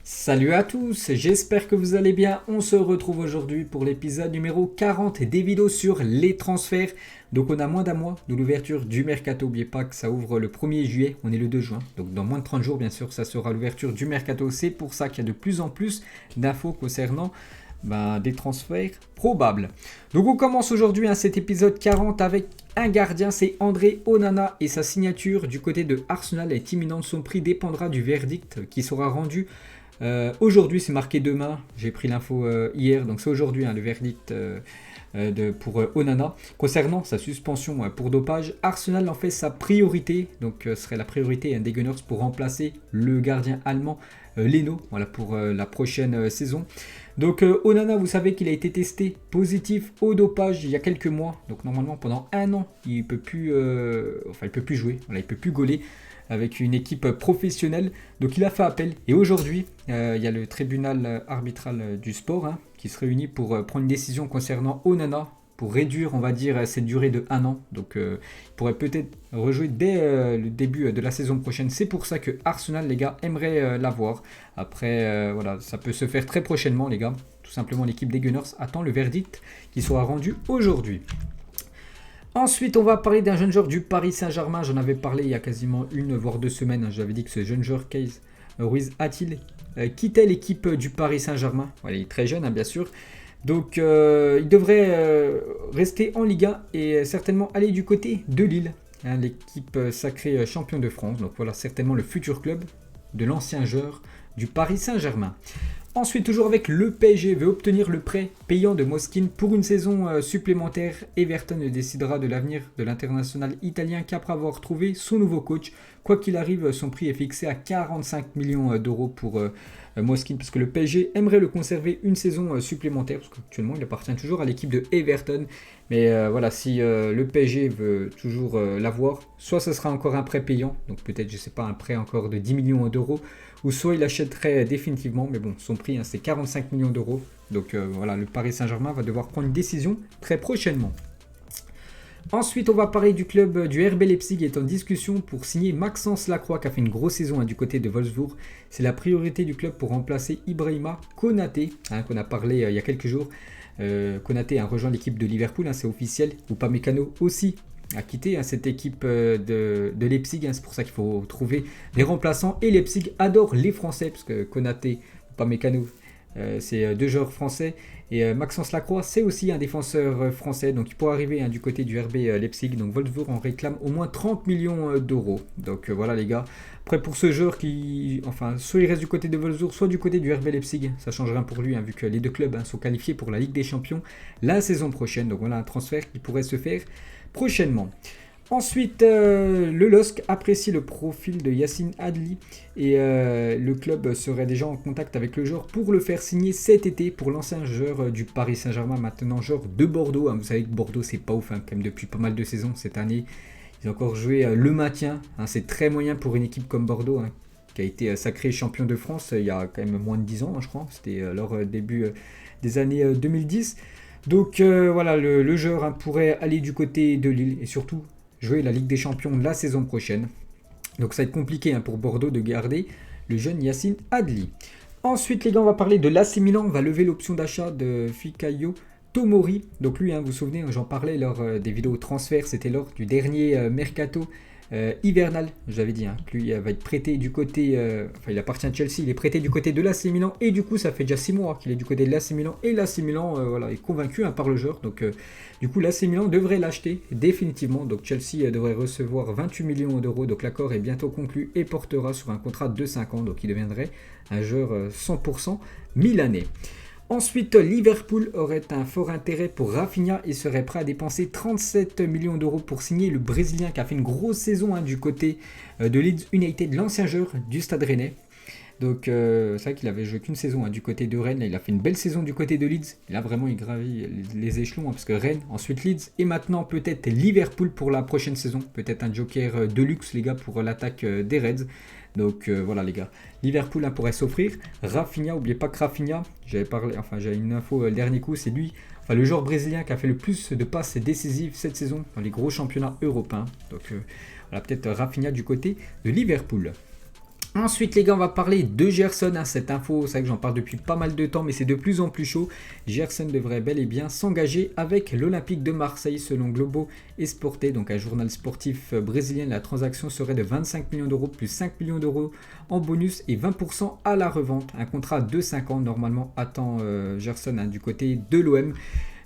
Salut à tous, j'espère que vous allez bien. On se retrouve aujourd'hui pour l'épisode numéro 40 des vidéos sur les transferts. Donc on a moins d'un mois de l'ouverture du mercato. N'oubliez pas que ça ouvre le 1er juillet, on est le 2 juin. Donc dans moins de 30 jours, bien sûr, ça sera l'ouverture du mercato. C'est pour ça qu'il y a de plus en plus d'infos concernant des transferts probables. Donc on commence aujourd'hui cet épisode 40 avec un gardien, c'est André Onana et sa signature du côté de Arsenal est imminente. Son prix dépendra du verdict qui sera rendu aujourd'hui. C'est marqué demain, j'ai pris l'info hier, donc c'est aujourd'hui le verdict pour Onana. Concernant sa suspension pour dopage, Arsenal en fait sa priorité, donc ce serait la priorité des Gunners pour remplacer le gardien allemand Leno, voilà, pour la prochaine saison. Donc Onana, vous savez qu'il a été testé positif au dopage il y a quelques mois, donc normalement pendant un an il peut plus jouer, voilà, il peut plus gauler avec une équipe professionnelle. Donc il a fait appel et aujourd'hui il y a le tribunal arbitral du sport qui se réunit pour prendre une décision concernant Onana pour réduire, on va dire, cette durée de un an. Donc il pourrait peut-être rejouer dès le début de la saison prochaine. C'est pour ça que Arsenal, les gars, aimerait l'avoir. Après, voilà, ça peut se faire très prochainement, les gars. Tout simplement, l'équipe des Gunners attend le verdict qui sera rendu aujourd'hui. Ensuite, on va parler d'un jeune joueur du Paris Saint-Germain. J'en avais parlé il y a quasiment une voire 2 semaines. J'avais dit que ce jeune joueur, Keys Ruiz-Atil, quittait l'équipe du Paris Saint-Germain. Voilà, il est très jeune, bien sûr. Donc, il devrait rester en Ligue 1 et certainement aller du côté de Lille, l'équipe sacrée champion de France. Donc, voilà, certainement le futur club de l'ancien joueur du Paris Saint-Germain. Ensuite, toujours avec le PSG, veut obtenir le prêt payant de Moskin pour une saison supplémentaire. Everton décidera de l'avenir de l'international italien qu'après avoir trouvé son nouveau coach. Quoi qu'il arrive, son prix est fixé à 45 millions d'euros pour Moskin, parce que le PSG aimerait le conserver une saison supplémentaire, parce qu'actuellement il appartient toujours à l'équipe de Everton. Mais voilà, si le PSG veut toujours l'avoir, soit ce sera encore un prêt payant, donc peut-être, je sais pas, un prêt encore de 10 millions d'euros, ou soit il achèterait définitivement, mais bon, son prix c'est 45 millions d'euros. Donc voilà, le Paris Saint-Germain va devoir prendre une décision très prochainement. Ensuite, on va parler du club du RB Leipzig qui est en discussion pour signer Maxence Lacroix qui a fait une grosse saison du côté de Wolfsburg. C'est la priorité du club pour remplacer Ibrahima Konaté, qu'on a parlé il y a quelques jours. Konaté a rejoint l'équipe de Liverpool, c'est officiel. Upamecano aussi a quitté cette équipe de Leipzig. C'est pour ça qu'il faut trouver des remplaçants. Et Leipzig adore les Français, parce que Konaté, Upamecano, c'est deux joueurs français. Et Maxence Lacroix, c'est aussi un défenseur français. Donc il pourrait arriver du côté du RB Leipzig. Donc Wolfsburg en réclame au moins 30 millions d'euros. Donc voilà les gars. Après pour ce joueur soit il reste du côté de Wolfsburg, soit du côté du RB Leipzig. Ça change rien pour lui, vu que les deux clubs sont qualifiés pour la Ligue des Champions la saison prochaine. Donc voilà un transfert qui pourrait se faire prochainement. Ensuite, le LOSC apprécie le profil de Yacine Adli et le club serait déjà en contact avec le joueur pour le faire signer cet été pour l'ancien joueur du Paris Saint-Germain, maintenant joueur de Bordeaux. Vous savez que Bordeaux, c'est pas ouf, quand même depuis pas mal de saisons cette année. Ils ont encore joué le maintien. C'est très moyen pour une équipe comme Bordeaux, qui a été sacré champion de France il y a quand même moins de 10 ans, je crois. C'était leur début des années 2010. Donc voilà, le joueur pourrait aller du côté de Lille et surtout jouer la Ligue des Champions la saison prochaine. Donc ça va être compliqué pour Bordeaux de garder le jeune Yacine Adli. Ensuite les gars, on va parler de l'AC Milan. On va lever l'option d'achat de Fikayo Tomori. Donc lui, vous vous souvenez, j'en parlais lors des vidéos transferts. C'était lors du dernier mercato hivernal. J'avais dit que lui va être prêté du côté... il appartient à Chelsea. Il est prêté du côté de l'AC Milan. Et du coup, ça fait déjà 6 mois qu'il est du côté de l'AC Milan. Et l'AC Milan est convaincu par le joueur. Donc du coup, l'AC Milan devrait l'acheter définitivement. Donc Chelsea devrait recevoir 28 millions d'euros. Donc l'accord est bientôt conclu et portera sur un contrat de 5 ans. Donc il deviendrait un joueur 100% milanais. Ensuite, Liverpool aurait un fort intérêt pour Rafinha et serait prêt à dépenser 37 millions d'euros pour signer le Brésilien qui a fait une grosse saison du côté de Leeds United, l'ancien joueur du Stade Rennais. Donc c'est vrai qu'il avait joué qu'une saison du côté de Rennes. Là, il a fait une belle saison du côté de Leeds. Là vraiment il gravit les échelons parce que Rennes, ensuite Leeds et maintenant peut-être Liverpool pour la prochaine saison. Peut-être un joker de luxe les gars pour l'attaque des Reds. Donc voilà les gars, Liverpool pourrait s'offrir. Rafinha, n'oubliez pas que Rafinha, j'avais une info le dernier coup, c'est lui, le joueur brésilien qui a fait le plus de passes décisives cette saison dans les gros championnats européens. Donc voilà, peut-être Rafinha du côté de Liverpool. Ensuite les gars, on va parler de Gerson, cette info, c'est vrai que j'en parle depuis pas mal de temps mais c'est de plus en plus chaud. Gerson devrait bel et bien s'engager avec l'Olympique de Marseille selon Globo Esporte, donc un journal sportif brésilien. La transaction serait de 25 millions d'euros plus 5 millions d'euros en bonus et 20% à la revente. Un contrat de 5 ans normalement attend Gerson du côté de l'OM.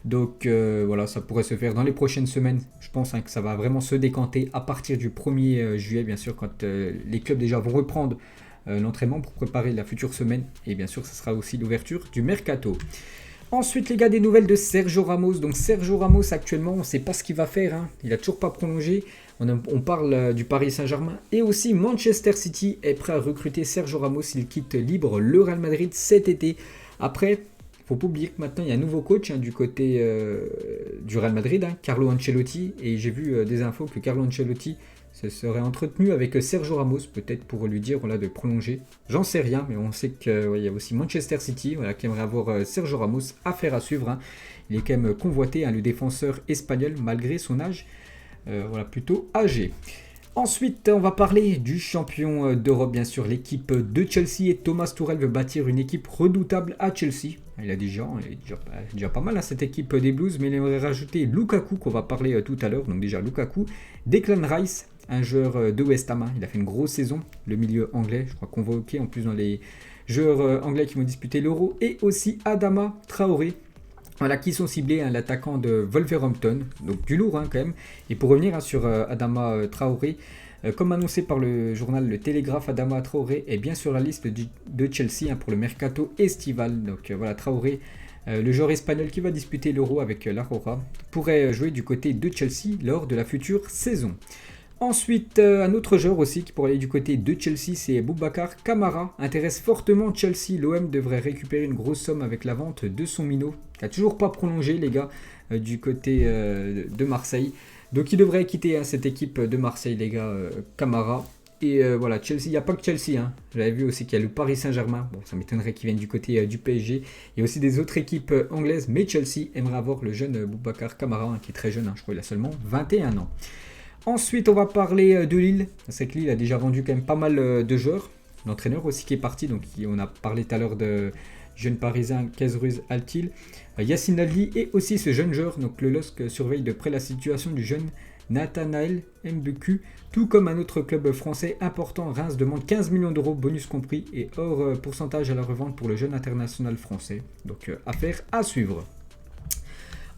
Donc voilà, ça pourrait se faire dans les prochaines semaines. Je pense que ça va vraiment se décanter à partir du 1er juillet, bien sûr, quand les clubs déjà vont reprendre l'entraînement pour préparer la future semaine. Et bien sûr, ce sera aussi l'ouverture du mercato. Ensuite, les gars, des nouvelles de Sergio Ramos. Donc Sergio Ramos, actuellement, on ne sait pas ce qu'il va faire. Il n'a toujours pas prolongé. On parle du Paris Saint-Germain. Et aussi, Manchester City est prêt à recruter Sergio Ramos. Il quitte libre le Real Madrid cet été. Après... Faut pas oublier que maintenant il y a un nouveau coach du côté du Real Madrid, Carlo Ancelotti, et j'ai vu des infos que Carlo Ancelotti se serait entretenu avec Sergio Ramos, peut-être pour lui dire de prolonger. J'en sais rien, mais on sait qu'il y a aussi Manchester City qui aimerait avoir Sergio Ramos, affaire à suivre. Il est quand même convoité, le défenseur espagnol, malgré son âge plutôt âgé. Ensuite, on va parler du champion d'Europe, bien sûr, l'équipe de Chelsea. Et Thomas Tuchel veut bâtir une équipe redoutable à Chelsea. Il est déjà pas mal cette équipe des Blues, mais il aimerait rajouter Lukaku, qu'on va parler tout à l'heure. Donc déjà Lukaku, Declan Rice, un joueur de West Ham. Il a fait une grosse saison, le milieu anglais, je crois convoqué en plus dans les joueurs anglais qui vont disputer l'Euro. Et aussi Adama Traoré. Qui sont ciblés, l'attaquant de Wolverhampton, donc du lourd quand même. Et pour revenir sur Adama Traoré, comme annoncé par le journal Le Télégraphe, Adama Traoré est bien sur la liste de Chelsea pour le mercato estival. Donc Traoré, le joueur espagnol qui va disputer l'Euro avec l'Aurora, pourrait jouer du côté de Chelsea lors de la future saison. Ensuite, un autre joueur aussi qui pourrait aller du côté de Chelsea, c'est Boubacar Kamara. Intéresse fortement Chelsea. L'OM devrait récupérer une grosse somme avec la vente de son minot, qui n'a toujours pas prolongé, les gars, du côté de Marseille. Donc il devrait quitter cette équipe de Marseille, les gars, Kamara. Et Chelsea, il n'y a pas que Chelsea. J'avais vu aussi qu'il y a le Paris Saint-Germain. Bon, ça m'étonnerait qu'il vienne du côté du PSG. Il y a aussi des autres équipes anglaises, mais Chelsea aimerait avoir le jeune Boubacar Kamara, qui est très jeune, je crois qu'il a seulement 21 ans. Ensuite, on va parler de Lille. C'est que Lille a déjà vendu quand même pas mal de joueurs. L'entraîneur aussi qui est parti. Donc, on a parlé tout à l'heure de jeune parisien Kezruz Altil. Yacine Ali et aussi ce jeune joueur. Donc, le LOSC surveille de près la situation du jeune Nathanaël Mbeku. Tout comme un autre club français important, Reims demande 15 millions d'euros, bonus compris, et hors pourcentage à la revente pour le jeune international français. Donc, affaire à suivre.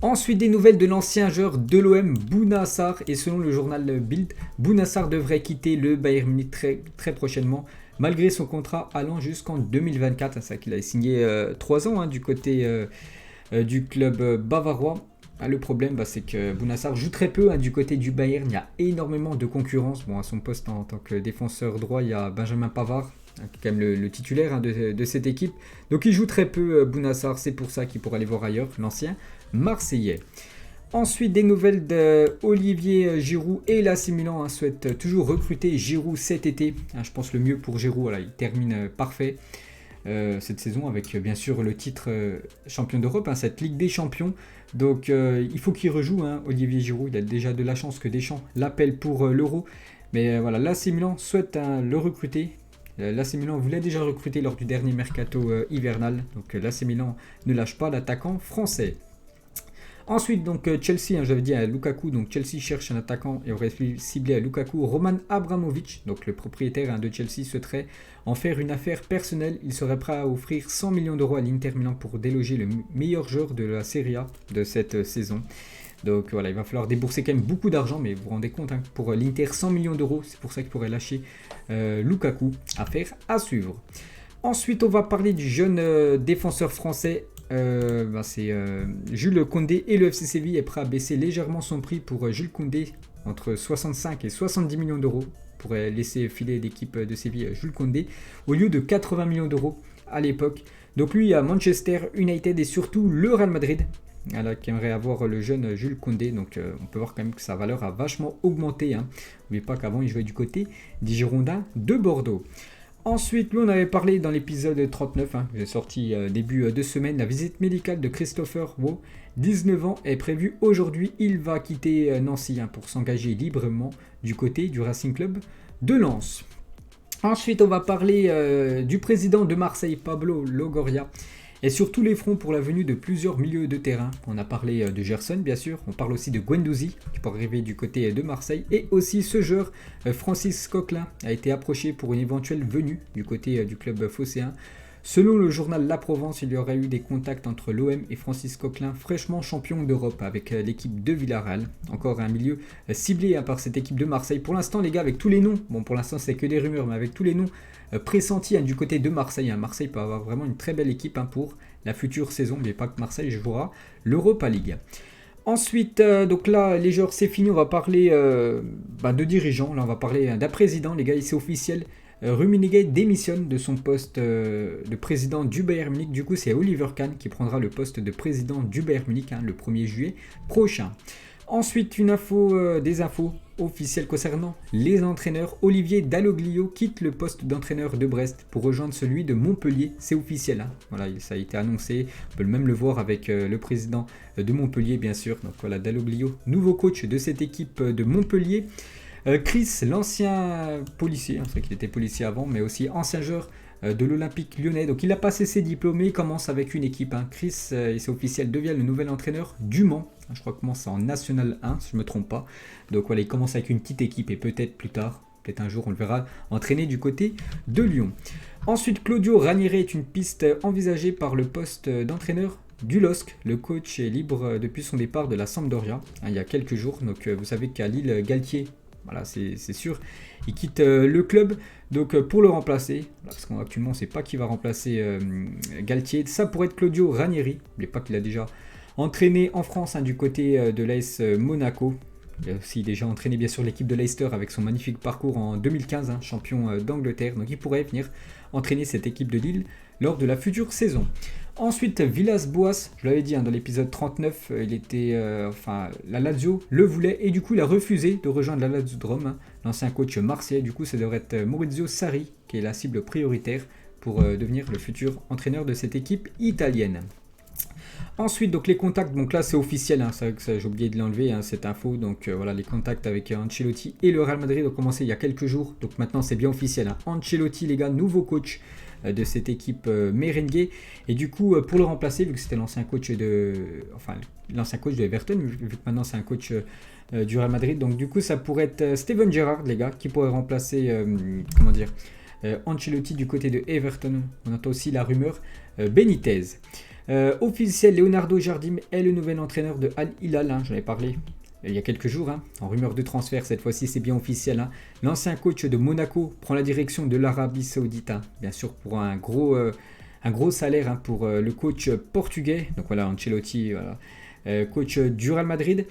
Ensuite, des nouvelles de l'ancien joueur de l'OM, Bouna Sarr. Et selon le journal Bild, Bouna Sarr devrait quitter le Bayern Munich très prochainement, malgré son contrat allant jusqu'en 2024. C'est vrai qu'il a signé 3 ans du côté du club bavarois. Le problème, c'est que Bouna Sarr joue très peu du côté du Bayern. Il y a énormément de concurrence. Bon, à son poste en tant que défenseur droit, il y a Benjamin Pavard, qui est quand même le titulaire de cette équipe. Donc il joue très peu, Bouna Sarr. C'est pour ça qu'il pourrait aller voir ailleurs, l'ancien Marseillais. Ensuite, des nouvelles d'Olivier Giroud et l'AC Milan souhaite toujours recruter Giroud cet été. Je pense le mieux pour Giroud, il termine parfait cette saison avec bien sûr le titre champion d'Europe, cette Ligue des Champions. Donc il faut qu'il rejoue, Olivier Giroud. Il a déjà de la chance que Deschamps l'appelle pour l'Euro. Mais l'AC Milan souhaite le recruter. L'AC Milan voulait déjà recruter lors du dernier mercato hivernal. Donc l'AC Milan ne lâche pas l'attaquant français. Ensuite, donc Chelsea, j'avais dit à Lukaku, donc Chelsea cherche un attaquant et aurait ciblé à Lukaku Roman Abramovich, donc le propriétaire de Chelsea souhaiterait en faire une affaire personnelle. Il serait prêt à offrir 100 millions d'euros à l'Inter Milan pour déloger le meilleur joueur de la Serie A de cette saison. Donc il va falloir débourser quand même beaucoup d'argent, mais vous vous rendez compte, pour l'Inter 100 millions d'euros, c'est pour ça qu'il pourrait lâcher Lukaku. Affaire à suivre. Ensuite, on va parler du jeune défenseur français. C'est Jules Koundé, et le FC Séville est prêt à baisser légèrement son prix pour Jules Koundé, entre 65 et 70 millions d'euros, pour laisser filer l'équipe de Séville Jules Koundé, au lieu de 80 millions d'euros à l'époque. Donc lui à Manchester United et surtout le Real Madrid qui aimerait avoir le jeune Jules Koundé. Donc on peut voir quand même que sa valeur a vachement augmenté. N'oubliez pas qu'avant il jouait du côté des Girondins de Bordeaux. Ensuite, nous on avait parlé dans l'épisode 39, j'ai sorti début de semaine, la visite médicale de Christopher Waugh, 19 ans, est prévue aujourd'hui. Il va quitter Nancy pour s'engager librement du côté du Racing Club de Lens. Ensuite, on va parler du président de Marseille, Pablo Longoria, et sur tous les fronts pour la venue de plusieurs milieux de terrain. On a parlé de Gerson, bien sûr, on parle aussi de Guendouzi, qui pourrait arriver du côté de Marseille, et aussi ce joueur, Francis Coquelin, a été approché pour une éventuelle venue du côté du club phocéen. Selon le journal La Provence, il y aurait eu des contacts entre l'OM et Francis Coquelin, fraîchement champion d'Europe avec l'équipe de Villarreal. Encore un milieu ciblé par cette équipe de Marseille. Pour l'instant, les gars, avec tous les noms, bon pour l'instant c'est que des rumeurs, mais avec tous les noms pressentis du côté de Marseille. Marseille peut avoir vraiment une très belle équipe pour la future saison, mais pas que Marseille jouera l'Europa League. Ensuite, donc là, les joueurs, c'est fini. On va parler de dirigeants. Là, on va parler d'un président. Les gars, c'est officiel. Rummenigge démissionne de son poste de président du Bayern Munich. Du coup, c'est Oliver Kahn qui prendra le poste de président du Bayern Munich le 1er juillet prochain. Ensuite, des infos officielles concernant les entraîneurs. Olivier Dalloglio quitte le poste d'entraîneur de Brest pour rejoindre celui de Montpellier. C'est officiel. Voilà, ça a été annoncé. On peut même le voir avec le président de Montpellier, bien sûr. Donc voilà, Dalloglio, nouveau coach de cette équipe de Montpellier. Chris, l'ancien policier, on sait qu'il était policier avant, mais aussi ancien joueur de l'Olympique Lyonnais. Donc il a passé ses diplômés, il commence avec une équipe. Chris, c'est officiel, devient le nouvel entraîneur du Mans. Je crois qu'il commence en National 1, si je ne me trompe pas. Donc voilà, il commence avec une petite équipe et peut-être plus tard, peut-être un jour, on le verra entraîner du côté de Lyon. Ensuite, Claudio Ranieri est une piste envisagée par le poste d'entraîneur du LOSC. Le coach est libre depuis son départ de la Sampdoria il y a quelques jours. Donc vous savez qu'à Lille, Galtier, voilà, c'est sûr, il quitte le club. Donc pour le remplacer, parce qu'actuellement on ne sait pas qui va remplacer Galtier, ça pourrait être Claudio Ranieri. N'oubliez pas qu'il a déjà entraîné en France du côté de l'AS Monaco. Il a aussi déjà entraîné bien sûr l'équipe de Leicester avec son magnifique parcours en 2015, champion d'Angleterre. Donc il pourrait venir entraîner cette équipe de Lille lors de la future saison. Ensuite, Villas-Boas, je l'avais dit dans l'épisode 39, la Lazio le voulait et du coup il a refusé de rejoindre la Lazio de Rome, l'ancien coach marseillais. Du coup, ça devrait être Maurizio Sarri qui est la cible prioritaire pour devenir le futur entraîneur de cette équipe italienne. Ensuite, donc les contacts, donc là c'est officiel, c'est vrai que j'ai oublié de l'enlever cette info. Donc voilà, les contacts avec Ancelotti et le Real Madrid ont commencé il y a quelques jours. Donc maintenant c'est bien officiel. Ancelotti, les gars, nouveau coach de cette équipe merengue. Et du coup, pour le remplacer, vu que c'était l'ancien coach de Everton, vu que maintenant c'est un coach du Real Madrid, donc du coup ça pourrait être Steven Gerrard, les gars, qui pourrait remplacer Ancelotti du côté de Everton. On entend aussi la rumeur Benitez. Officiel, Leonardo Jardim est le nouvel entraîneur de Al Hilal, j'en ai parlé il y a quelques jours, en rumeur de transfert. Cette fois-ci c'est bien officiel. L'ancien coach de Monaco prend la direction de l'Arabie Saoudite, bien sûr pour un gros salaire pour le coach portugais. Donc voilà, Ancelotti, coach du Real Madrid.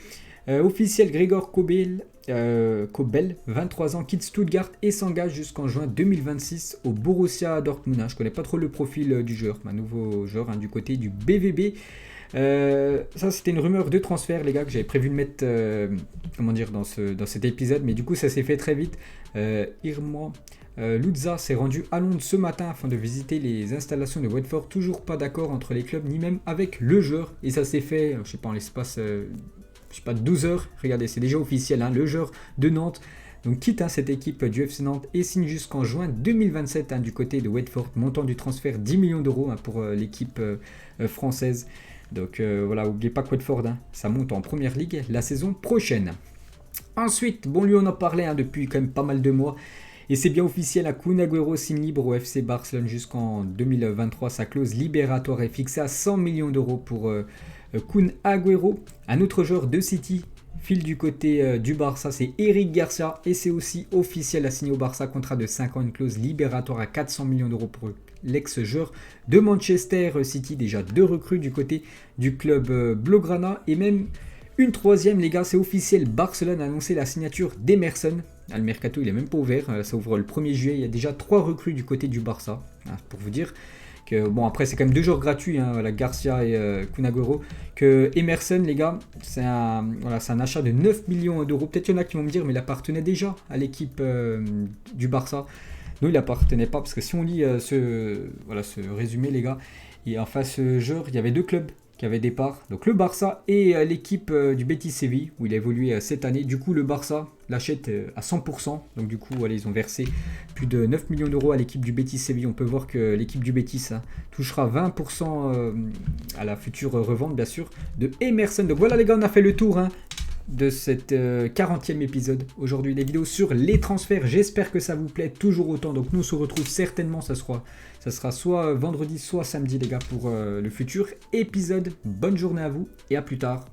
Officiel, Gregor Kobel, 23 ans, quitte Stuttgart et s'engage jusqu'en juin 2026 au Borussia Dortmund. Je ne connais pas trop le profil du joueur, un nouveau joueur du côté du BVB. Ça c'était une rumeur de transfert, les gars, que j'avais prévu de mettre dans cet épisode, mais du coup ça s'est fait très vite. Irma Luzza s'est rendu à Londres ce matin afin de visiter les installations de Watford. Toujours pas d'accord entre les clubs ni même avec le joueur, et ça s'est fait en l'espace 12 heures. Regardez, c'est déjà officiel, le joueur de Nantes donc quitte cette équipe du FC Nantes et signe jusqu'en juin 2027 du côté de Watford. Montant du transfert 10 millions d'euros pour l'équipe française. Donc voilà, n'oubliez pas que Watford, ça monte en première ligue la saison prochaine. Ensuite, lui on en parlait depuis quand même pas mal de mois. Et c'est bien officiel, Kun Agüero signe libre au FC Barcelone jusqu'en 2023. Sa clause libératoire est fixée à 100 millions d'euros pour Kun Agüero. Un autre joueur de City file du côté du Barça, c'est Eric Garcia. Et c'est aussi officiel, a signé au Barça, contrat de 5 ans, une clause libératoire à 400 millions d'euros pour l'ex-joueur de Manchester City. Déjà 2 recrues du côté du club Blaugrana. Et même une troisième, les gars, c'est officiel. Barcelone a annoncé la signature d'Emerson. Le mercato, il n'est même pas ouvert. Ça ouvre le 1er juillet. Il y a déjà 3 recrues du côté du Barça. Pour vous dire que, après, c'est quand même 2 joueurs gratuits, Garcia et Kun Agüero. Que Emerson, les gars, c'est un achat de 9 millions d'euros. Peut-être qu'il y en a qui vont me dire, mais il appartenait déjà à l'équipe du Barça. Non, il n'appartenait pas, parce que si on lit ce résumé, les gars, et en face joueur, il y avait 2 clubs qui avait des parts. Donc le Barça et l'équipe du Betis Séville, où il a évolué cette année. Du coup, le Barça l'achète à 100%. Donc du coup, voilà, ils ont versé plus de 9 millions d'euros à l'équipe du Betis Séville. On peut voir que l'équipe du Betis touchera 20% à la future revente, bien sûr, de Emerson. Donc voilà les gars, on a fait le tour de cette 40e épisode. Aujourd'hui, des vidéos sur les transferts. J'espère que ça vous plaît toujours autant. Donc nous, on se retrouve certainement, ça sera soit vendredi, soit samedi les gars, pour le futur épisode. Bonne journée à vous et à plus tard.